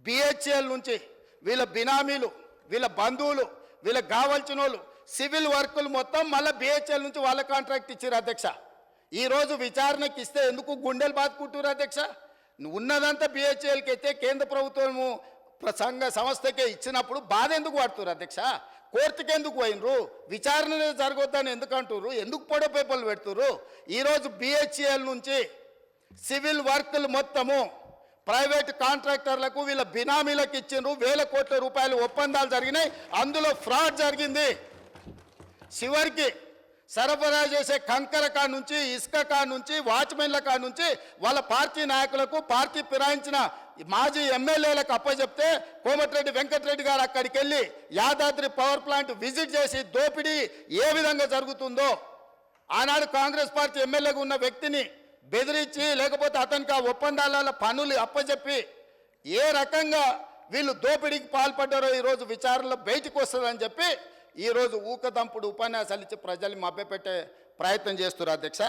BHEL నుంచి వీళ్ళ బినామీలు, వీళ్ళ బంధువులు, వీళ్ళకి కావాల్సిన వాళ్ళు సివిల్ వర్కులు మొత్తం మళ్ళీ బిహెచ్ఎల్ నుంచి వాళ్ళ కాంట్రాక్ట్ ఇచ్చారు అధ్యక్ష. ఈరోజు విచారణకి ఇస్తే ఎందుకు గుండెలు బాదుకుంటారు అధ్యక్ష? ఉన్నదంతా బిహెచ్ఎల్కి అయితే కేంద్ర ప్రభుత్వము సంస్థకే ఇచ్చినప్పుడు బాధ ఎందుకు పడుతున్నారు అధ్యక్ష? కోర్టుకి ఎందుకు పోయినరు? విచారణ జరగొద్దని ఎందుకు అంటున్నారు? ఎందుకు పొడవ పేపర్లు పెడుతున్నారు? ఈరోజు బిహెచ్ఎల్ నుంచి సివిల్ వర్కులు మొత్తము ప్రైవేట్ కాంట్రాక్టర్లకు వీళ్ళ బినామీలకు ఇచ్చిండ్రు. వేల కోట్ల రూపాయలు ఒప్పందాలు జరిగినాయి, అందులో ఫ్రాడ్ జరిగింది. చివరికి సరఫరా చేసే కంకర కాడ నుంచి, ఇసుక కాడ నుంచి, వాచ్మెన్ల కాడ నుంచి వాళ్ళ పార్టీ నాయకులకు, పార్టీ ఫిరాయించిన మాజీ ఎమ్మెల్యేలకు అప్పచెప్తే కోమటిరెడ్డి వెంకటరెడ్డి గారు అక్కడికి వెళ్ళి యాదాద్రి పవర్ ప్లాంట్ విజిట్ చేసి దోపిడీ ఏ విధంగా జరుగుతుందో ఆనాడు కాంగ్రెస్ పార్టీ ఎమ్మెల్యేగా ఉన్న వ్యక్తిని బెదిరించి, లేకపోతే అతనికి ఆ ఒప్పందాల పనులు అప్పచెప్పి ఏ రకంగా వీళ్ళు దోపిడీకి పాల్పడ్డారో ఈరోజు విచారణలో బయటకు వస్తుందని చెప్పి ఈరోజు ఊకదంపుడు ఉపన్యాసాలు ఇచ్చి ప్రజల్ని మభ్యపెట్టే ప్రయత్నం చేస్తున్నారు అధ్యక్ష.